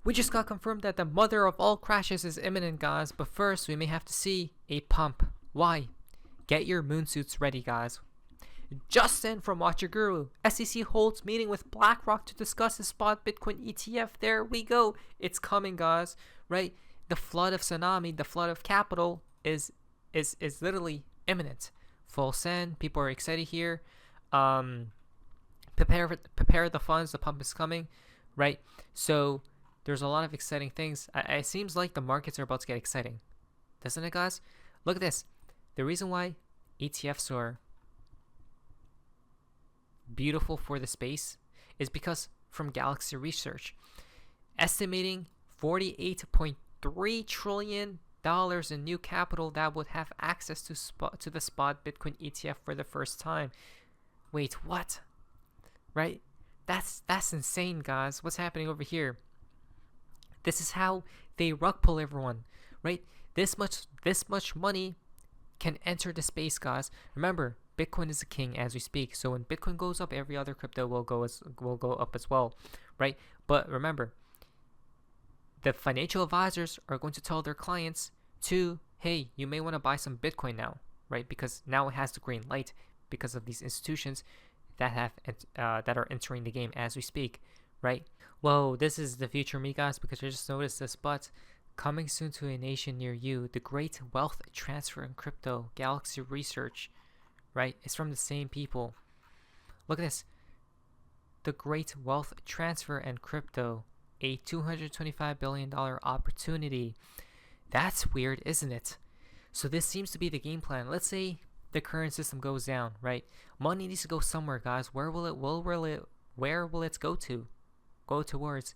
We just got confirmed that the mother of all crashes is imminent, guys, but first we may have to see a pump. Why? Get your moon suits ready, guys. Justin from Watch Your Guru. SEC holds meeting with BlackRock to discuss the spot Bitcoin ETF. There we go. It's coming, guys. Right? The flood of tsunami, the flood of capital is literally imminent. Full send. People are excited here. Prepare the funds. The pump is coming. Right? So there's a lot of exciting things. It seems like the markets are about to get exciting, doesn't it, guys? Look at this. The reason why ETFs are beautiful for the space is because from Galaxy Research, estimating $48.3 trillion in new capital that would have access to the spot Bitcoin ETF for the first time. Wait, what? Right? That's insane, guys. What's happening over here? This is how they rug pull everyone, right? This much money can enter the space, guys. Remember, Bitcoin is the king as we speak. So when Bitcoin goes up, every other crypto will go up as well, right? But remember, the financial advisors are going to tell their clients to, hey, you may want to buy some Bitcoin now, right? Because now it has the green light because of these institutions that are entering the game as we speak, right? Whoa, this is the future me, guys, because I just noticed this, but coming soon to a nation near you, the great wealth transfer in crypto, Galaxy Research, right? It's from the same people. Look at this. The great wealth transfer and crypto, a $225 billion opportunity. That's weird, isn't it? So this seems to be the game plan. Let's say the current system goes down, right? Money needs to go somewhere, guys. Where will it go to? Go towards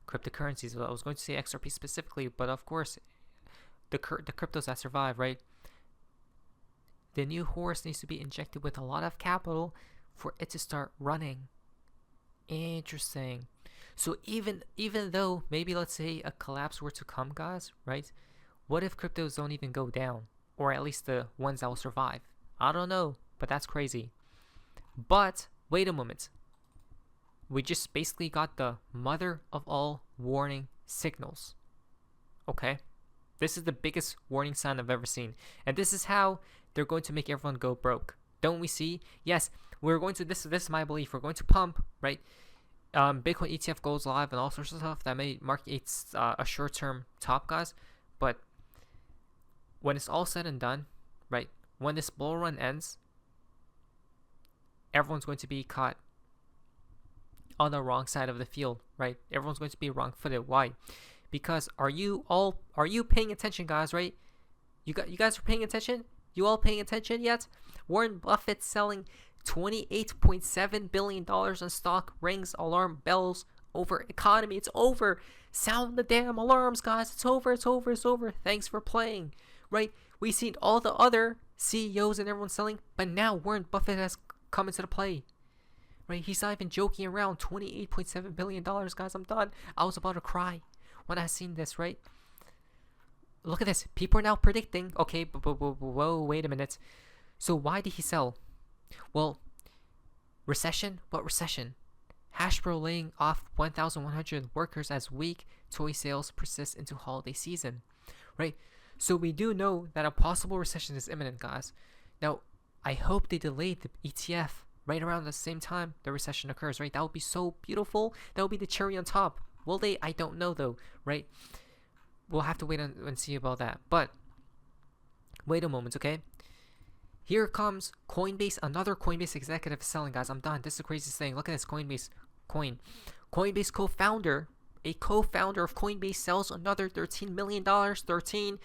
cryptocurrencies. Well, I was going to say XRP specifically, but of course, the cryptos that survive, right? The new horse needs to be injected with a lot of capital for it to start running. Interesting. So even though maybe let's say a collapse were to come, guys, right? What if cryptos don't even go down, or at least the ones that will survive? I don't know, but that's crazy. But wait a moment. We just basically got the mother of all warning signals. Okay? This is the biggest warning sign I've ever seen. And this is how they're going to make everyone go broke. Don't we see? Yes, we're going to, this is my belief, we're going to pump, right? Bitcoin ETF goes live and all sorts of stuff that may mark a short-term top, guys. But when it's all said and done, right? When this bull run ends, everyone's going to be caught on the wrong side of the field, right? Everyone's going to be wrong-footed. Why? Because are you paying attention, guys, right? You guys are paying attention? You all paying attention yet? Warren Buffett selling $28.7 billion on stock rings alarm bells over economy. It's over. Sound the damn alarms, guys. It's over. It's over. It's over. Thanks for playing, right? We've seen all the other CEOs and everyone selling, but now Warren Buffett has come into the play. Right? He's not even joking around. $28.7 billion, guys. I'm done. I was about to cry when I seen this, right? Look at this. People are now predicting. Okay, whoa, wait a minute. So why did he sell? Well, recession? What recession? Hasbro laying off 1,100 workers as weak toy sales persist into holiday season, right? So we do know that a possible recession is imminent, guys. Now, I hope they delayed the ETF right around the same time the recession occurs, right? That would be so beautiful. That would be the cherry on top. Will they? I don't know, though, right? We'll have to wait and see about that. But wait a moment, okay? Here comes Coinbase. Another Coinbase executive selling, guys. I'm done. This is the craziest thing. Look at this Coinbase coin. Coinbase co-founder, a co-founder of Coinbase, sells another $13 million. $13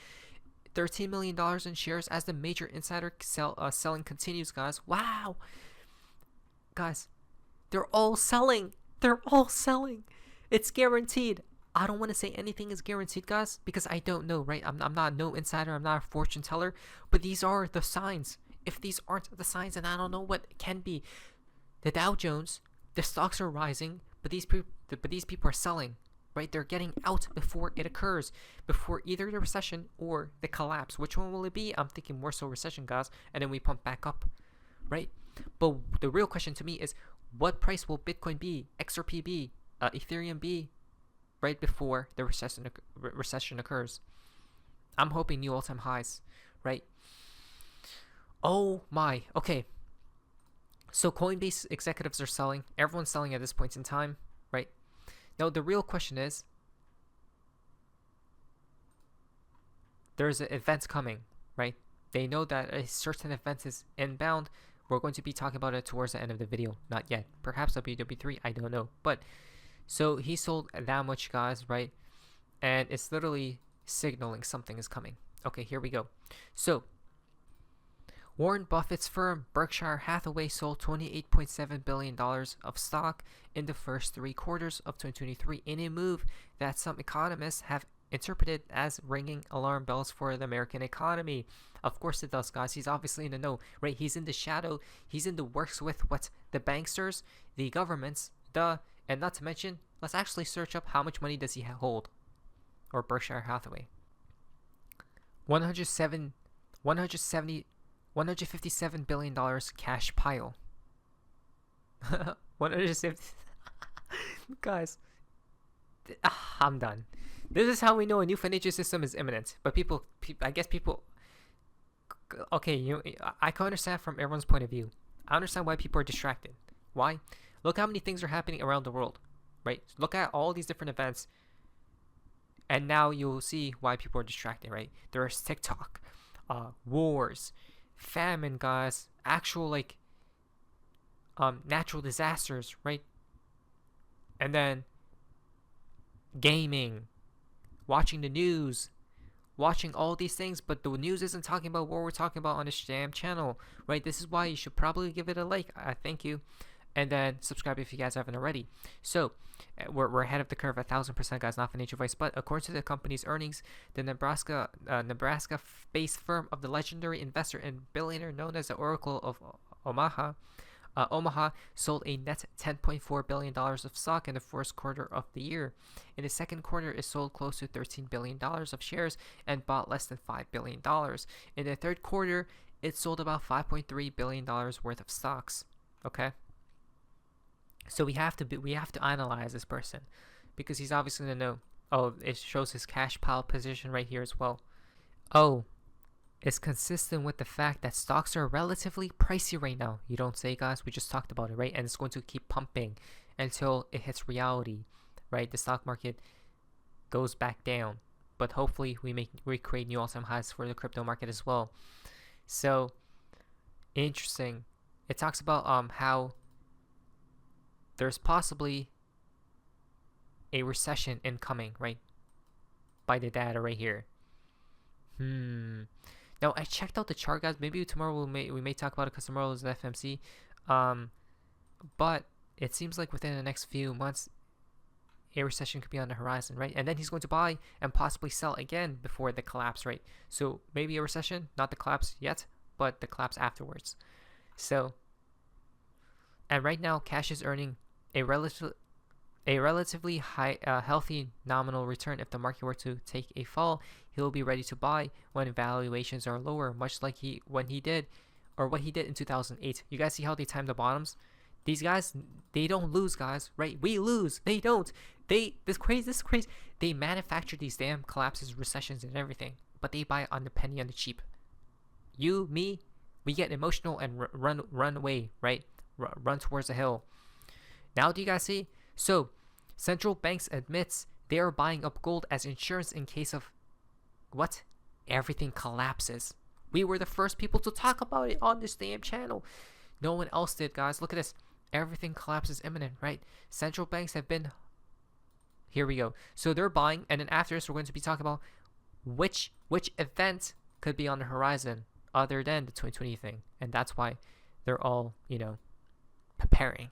million in shares as the major insider selling continues, guys. Wow. Guys, they're all selling. They're all selling. It's guaranteed. I don't want to say anything is guaranteed, guys, because I don't know, right? I'm not no insider. I'm not a fortune teller. But these are the signs. If these aren't the signs, then I don't know what can be. The Dow Jones, the stocks are rising, but these people are selling, right? They're getting out before it occurs, before either the recession or the collapse. Which one will it be? I'm thinking more so recession, guys, and then we pump back up, right? But the real question to me is, what price will Bitcoin be, XRP be, Ethereum be, right before the recession occurs. I'm hoping new all-time highs, right? Oh my. Okay. So Coinbase executives are selling. Everyone's selling at this point in time, right? Now the real question is, there's an event coming, right? They know that a certain event is inbound. We're going to be talking about it towards the end of the video. Not yet. Perhaps WW3, I don't know. But so he sold that much, guys, right? And it's literally signaling something is coming. Okay, here we go. So Warren Buffett's firm Berkshire Hathaway sold $28.7 billion of stock in the first 3 quarters of 2023 in a move that some economists have interpreted as ringing alarm bells for the American economy. Of course it does, guys. He's obviously in the know, right? He's in the shadow. He's in the works with what the banksters, the governments, and not to mention, let's actually search up how much money does he hold, or Berkshire Hathaway. $157 billion cash pile. 170. Guys, I'm done. This is how we know a new financial system is imminent. But people, I guess people. Okay, I can understand from everyone's point of view. I understand why people are distracted. Why? Look how many things are happening around the world, right? Look at all these different events, and now you'll see why people are distracted, right? There's TikTok, wars, famine, guys, actual natural disasters, right? And then gaming, watching the news, watching all these things, but the news isn't talking about what we're talking about on this damn channel, right? This is why you should probably give it a like. Thank you. And then subscribe if you guys haven't already. So we're ahead of the curve 1,000%, guys, not financial advice. But according to the company's earnings, the Nebraska-based firm of the legendary investor and billionaire known as the Oracle of Omaha, sold a net $10.4 billion of stock in the first quarter of the year. In the second quarter, it sold close to $13 billion of shares and bought less than $5 billion. In the third quarter, it sold about $5.3 billion worth of stocks. Okay? So we have to analyze this person, because he's obviously going to know. Oh, it shows his cash pile position right here as well. Oh, it's consistent with the fact that stocks are relatively pricey right now. You don't say, guys. We just talked about it, right? And it's going to keep pumping until it hits reality, right? The stock market goes back down, but hopefully we create new all-time highs for the crypto market as well. So interesting. It talks about how there's possibly a recession incoming, right? By the data right here. Now I checked out the chart, guys. Maybe tomorrow we may talk about it, because tomorrow is the FMC. But it seems like within the next few months, a recession could be on the horizon, right? And then he's going to buy and possibly sell again before the collapse, right? So maybe a recession, not the collapse yet, but the collapse afterwards. So, and right now, cash is earning a relatively high, healthy nominal return. If the market were to take a fall, he'll be ready to buy when valuations are lower, much like what he did in 2008. You guys see how they time the bottoms? These guys, they don't lose, guys, right? We lose. They don't. This is crazy. They manufacture these damn collapses, recessions, and everything, but they buy on the penny on the cheap. You, me, we get emotional and run away, right? Run towards the hill. Now, do you guys see? So, central banks admits they are buying up gold as insurance in case of what? Everything collapses. We were the first people to talk about it on this damn channel. No one else did, guys. Look at this. Everything collapses imminent, right? Central banks have been. Here we go. So they're buying, and then after this, we're going to be talking about which event could be on the horizon other than the 2020 thing, and that's why they're all preparing.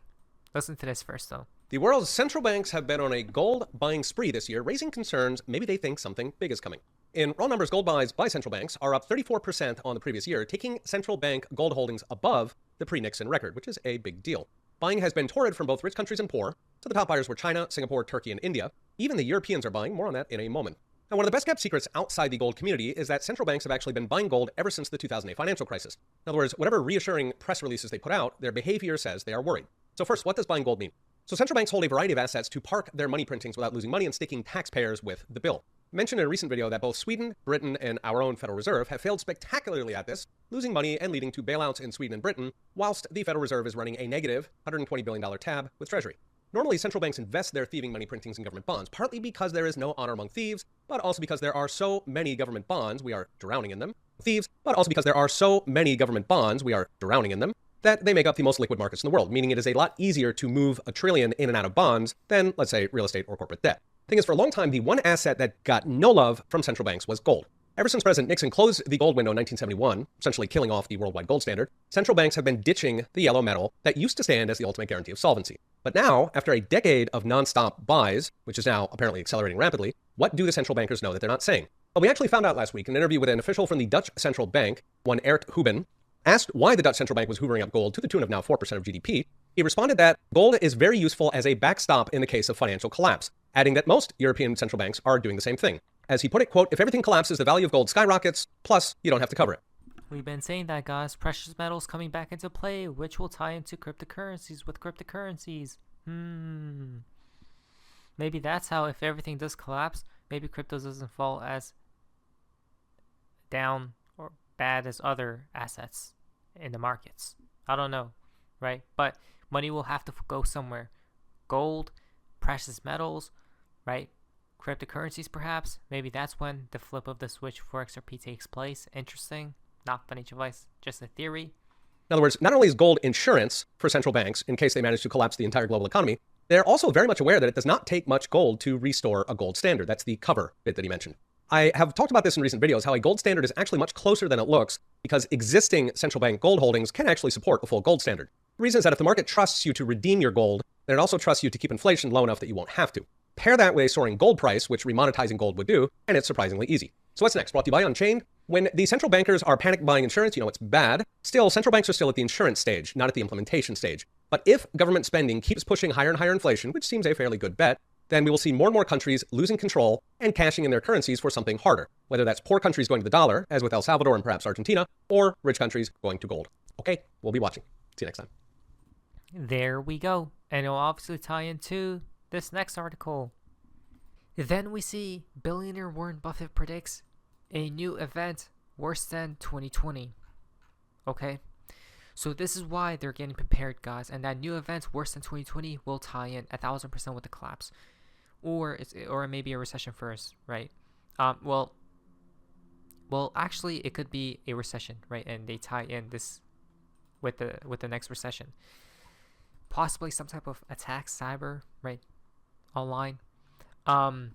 Listen to this first, though. The world's central banks have been on a gold buying spree this year, raising concerns maybe they think something big is coming. In raw numbers, gold buys by central banks are up 34% on the previous year, taking central bank gold holdings above the pre-Nixon record, which is a big deal. Buying has been torrid from both rich countries and poor, so the top buyers were China, Singapore, Turkey, and India. Even the Europeans are buying. More on that in a moment. Now, one of the best kept secrets outside the gold community is that central banks have actually been buying gold ever since the 2008 financial crisis. In other words, whatever reassuring press releases they put out, their behavior says they are worried. So first, what does buying gold mean? So central banks hold a variety of assets to park their money printings without losing money and sticking taxpayers with the bill. I mentioned in a recent video that both Sweden, Britain, and our own Federal Reserve have failed spectacularly at this, losing money and leading to bailouts in Sweden and Britain, whilst the Federal Reserve is running a negative $120 billion tab with Treasury. Normally, central banks invest their thieving money printings in government bonds, partly because there is no honor among thieves, but also because there are so many government bonds, we are drowning in them. Thieves, but also because there are so many government bonds, we are drowning in them, that they make up the most liquid markets in the world, meaning it is a lot easier to move $1 trillion in and out of bonds than, let's say, real estate or corporate debt. Thing is, for a long time, the one asset that got no love from central banks was gold. Ever since President Nixon closed the gold window in 1971, essentially killing off the worldwide gold standard, central banks have been ditching the yellow metal that used to stand as the ultimate guarantee of solvency. But now, after a decade of nonstop buys, which is now apparently accelerating rapidly, what do the central bankers know that they're not saying? Well, we actually found out last week in an interview with an official from the Dutch central bank, one Erik Hubin, asked why the Dutch central bank was hoovering up gold to the tune of now 4% of GDP. He responded that gold is very useful as a backstop in the case of financial collapse, adding that most European central banks are doing the same thing. As he put it, quote, if everything collapses, the value of gold skyrockets, plus you don't have to cover it. We've been saying that, guys. Precious metals coming back into play, which will tie into cryptocurrencies with cryptocurrencies. Maybe that's how, if everything does collapse, maybe crypto doesn't fall as down or bad as other assets in the markets. I don't know, right? But money will have to go somewhere. Gold, precious metals, right? Cryptocurrencies, perhaps. Maybe that's when the flip of the switch for XRP takes place. Interesting. Not financial advice, just a theory. In other words, not only is gold insurance for central banks in case they manage to collapse the entire global economy, they're also very much aware that it does not take much gold to restore a gold standard. That's the cover bit that he mentioned. I have talked about this in recent videos, how a gold standard is actually much closer than it looks because existing central bank gold holdings can actually support a full gold standard. The reason is that if the market trusts you to redeem your gold, then it also trusts you to keep inflation low enough that you won't have to. Pair that with a soaring gold price, which remonetizing gold would do, and it's surprisingly easy. So what's next? Brought to you by Unchained. When the central bankers are panic buying insurance, you know it's bad. Still, central banks are still at the insurance stage, not at the implementation stage. But if government spending keeps pushing higher and higher inflation, which seems a fairly good bet, then we will see more and more countries losing control and cashing in their currencies for something harder, whether that's poor countries going to the dollar, as with El Salvador and perhaps Argentina, or rich countries going to gold. Okay, we'll be watching. See you next time. There we go. And it'll obviously tie into this next article. Then we see billionaire Warren Buffett predicts a new event worse than 2020. Okay? So this is why they're getting prepared, guys. And that new event worse than 2020 will tie in 1,000% with the collapse. Or maybe a recession first, right? Well, actually, it could be a recession, right? And they tie in this with the next recession. Possibly some type of attack, cyber, right? Online. The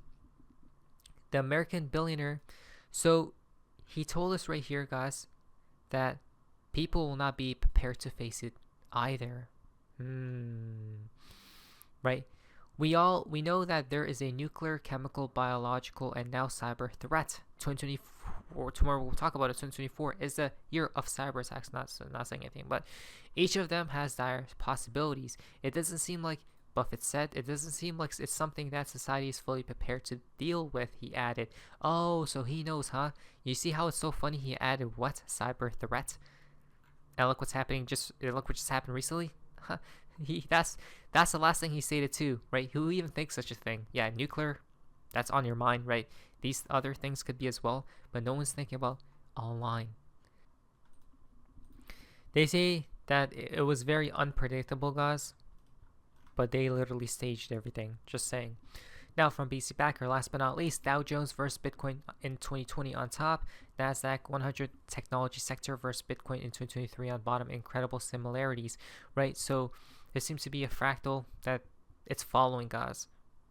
American billionaire. So he told us right here, guys, that people will not be prepared to face it either. Right? We know that there is a nuclear, chemical, biological, and now cyber threat. 2024, tomorrow we'll talk about it. 2024 is the year of cyber attacks. Not saying anything, but each of them has dire possibilities. It doesn't seem like Buffett said, it doesn't seem like it's something that society is fully prepared to deal with. He added, oh, so he knows, huh? You see how it's so funny? He added what? Cyber threat. And look what's happening. Look what just happened recently. That's the last thing he stated too, right? Who even thinks such a thing? Yeah, nuclear. That's on your mind, right? These other things could be as well, but no one's thinking about online. They say that it was very unpredictable, guys, but they literally staged everything. Just saying. Now from BC Backer, last but not least, Dow Jones versus Bitcoin in 2020 on top, Nasdaq 100 technology sector versus Bitcoin in 2023 on bottom. Incredible similarities, right? So there seems to be a fractal that it's following, guys,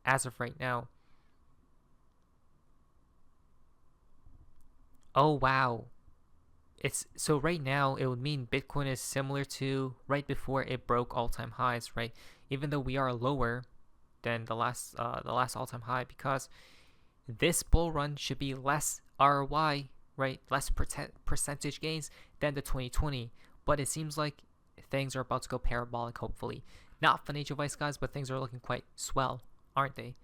as of right now. Oh wow. So right now it would mean Bitcoin is similar to right before it broke all-time highs, right? Even though we are lower than the last all-time high, because this bull run should be less ROI, right? Less percentage gains than the 2020. But it seems like things are about to go parabolic, hopefully. Not financial advice, guys, but things are looking quite swell, aren't they?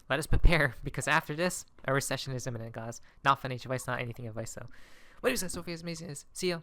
Let us prepare, because after this, a recession is imminent, guys. Not financial advice, not anything advice, though. What is that? Sophie is amazing. See ya.